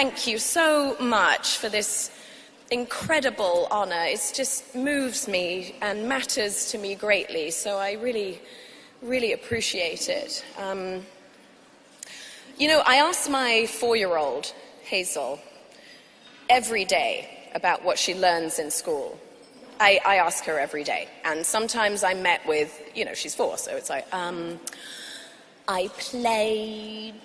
thank you so much for this incredible honor. It just moves me and matters to me greatly, so I really, really appreciate it. You know, I ask my 4-year-old, Hazel, every day about what she learns in school. I ask her every day, and sometimes I'm met with, you know, she's 4, so it's like, I played,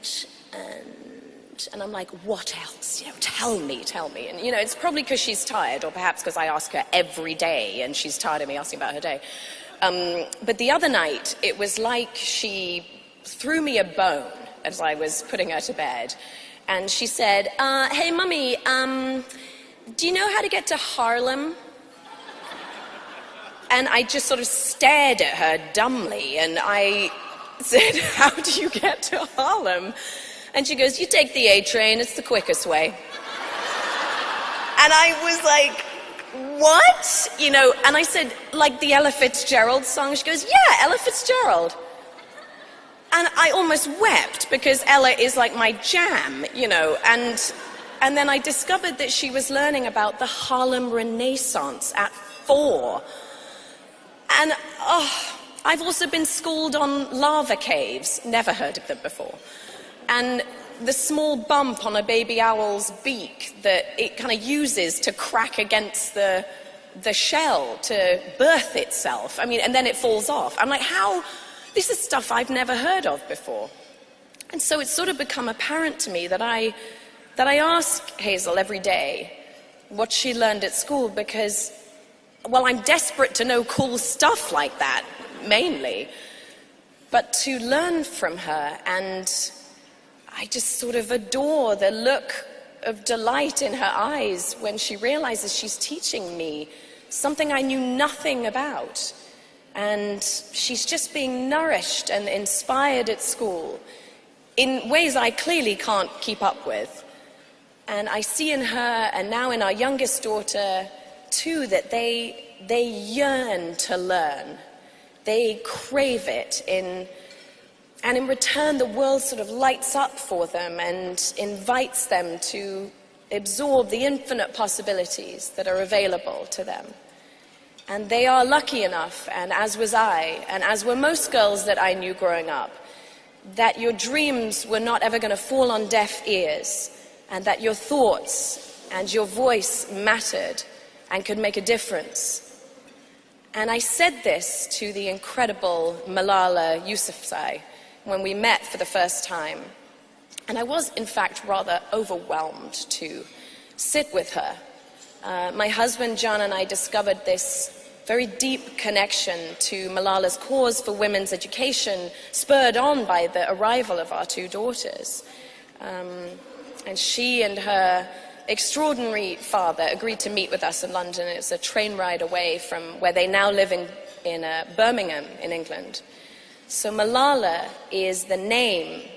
and I'm like, what else? You know, tell me. And, you know, it's probably because she's tired, or perhaps because I ask her every day, and she's tired of me asking about her day. But the other night, it was like she threw me a bone as I was putting her to bed. And she said, hey, Mummy, do you know how to get to Harlem? And I just sort of stared at her dumbly, and I said, how do you get to Harlem? And she goes, you take the A train, it's the quickest way. And I was like, what? You know, and I said, like the Ella Fitzgerald song? She goes, yeah, Ella Fitzgerald. And I almost wept, because Ella is like my jam, you know, and then I discovered that she was learning about the Harlem Renaissance at 4. And I've also been schooled on lava caves, never heard of them before. And the small bump on a baby owl's beak that it kind of uses to crack against the shell to birth itself. I mean, and then it falls off. I'm like, how? This is stuff I've never heard of before. And so it's sort of become apparent to me that I ask Hazel every day what she learned at school, because, well, I'm desperate to know cool stuff like that, mainly. But to learn from her, and I just sort of adore the look of delight in her eyes when she realizes she's teaching me something I knew nothing about. And she's just being nourished and inspired at school in ways I clearly can't keep up with. And I see in her, and now in our youngest daughter, too, that they yearn to learn. They crave it, and in return, the world sort of lights up for them and invites them to absorb the infinite possibilities that are available to them. And they are lucky enough, and as was I, and as were most girls that I knew growing up, that your dreams were not ever going to fall on deaf ears, and that your thoughts and your voice mattered and could make a difference. And I said this to the incredible Malala Yousafzai when we met for the first time. And I was, in fact, rather overwhelmed to sit with her. My husband, John, and I discovered this very deep connection to Malala's cause for women's education, spurred on by the arrival of our 2 daughters. And she and her extraordinary father agreed to meet with us in London. It's a train ride away from where they now live in Birmingham, in England. So Malala is the name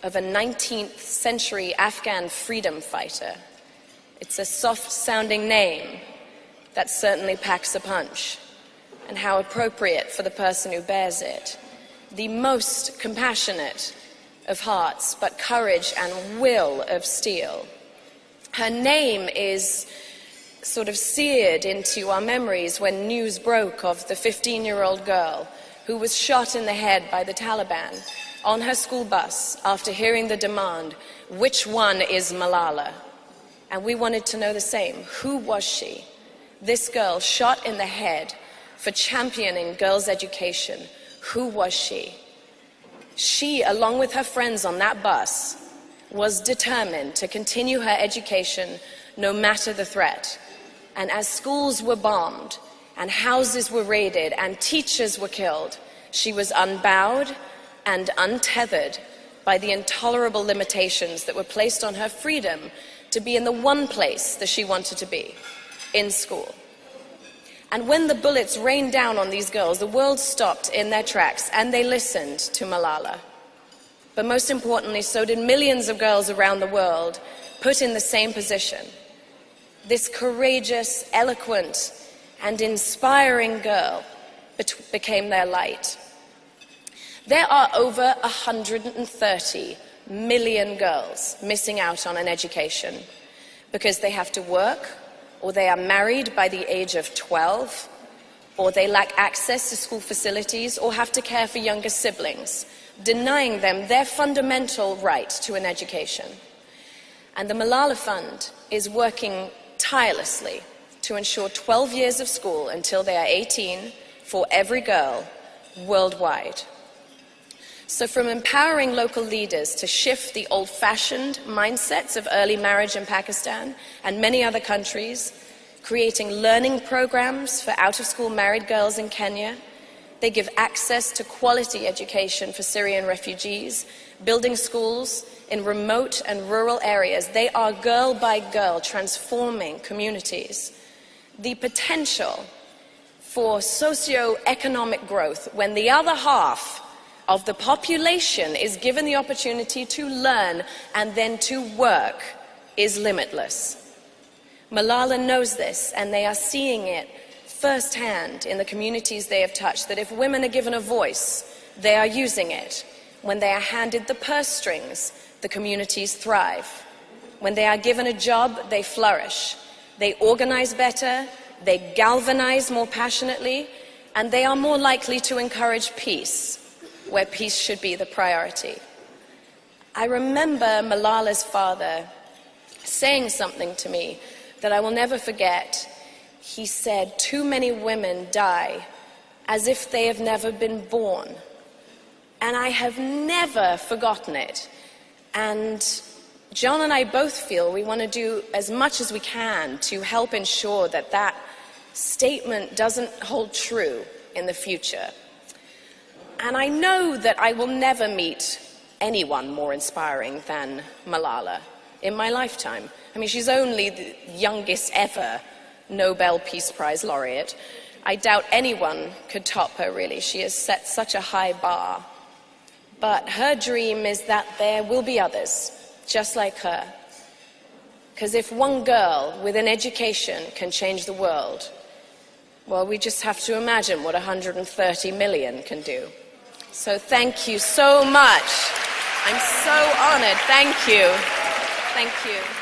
of a 19th century Afghan freedom fighter. It's a soft-sounding name that certainly packs a punch, and how appropriate for the person who bears it. The most compassionate of hearts, but courage and will of steel. Her name is sort of seared into our memories when news broke of the 15-year-old girl who was shot in the head by the Taliban on her school bus after hearing the demand, which one is Malala? And we wanted to know the same. Who was she? This girl shot in the head for championing girls' education. Who was she? She, along with her friends on that bus, was determined to continue her education no matter the threat. And as schools were bombed, and houses were raided, and teachers were killed, she was unbowed and untethered by the intolerable limitations that were placed on her freedom to be in the one place that she wanted to be, in school. And when the bullets rained down on these girls, the world stopped in their tracks, and they listened to Malala. But most importantly, so did millions of girls around the world put in the same position. This courageous, eloquent, and inspiring girl became their light. There are over 130 million girls missing out on an education because they have to work, or they are married by the age of 12, or they lack access to school facilities, or have to care for younger siblings, denying them their fundamental right to an education. And the Malala Fund is working tirelessly to ensure 12 years of school until they are 18 for every girl worldwide. So from empowering local leaders to shift the old-fashioned mindsets of early marriage in Pakistan and many other countries, creating learning programs for out-of-school married girls in Kenya, they give access to quality education for Syrian refugees, building schools in remote and rural areas. They are girl by girl transforming communities. The potential for socio-economic growth when the other half of the population is given the opportunity to learn and then to work is limitless. Malala knows this, and they are seeing it firsthand in the communities they have touched, that if women are given a voice, they are using it. When they are handed the purse strings, the communities thrive. When they are given a job, they flourish. They organize better, they galvanize more passionately, and they are more likely to encourage peace, where peace should be the priority. I remember Malala's father saying something to me that I will never forget. He said, "Too many women die as if they have never been born." And I have never forgotten it. And John and I both feel we want to do as much as we can to help ensure that that statement doesn't hold true in the future. And I know that I will never meet anyone more inspiring than Malala in my lifetime. I mean, she's only the youngest ever Nobel Peace Prize laureate. I doubt anyone could top her, really. She has set such a high bar. But her dream is that there will be others just like her. Because if one girl with an education can change the world, well, we just have to imagine what 130 million can do. So thank you so much. I'm so honored. Thank you. Thank you.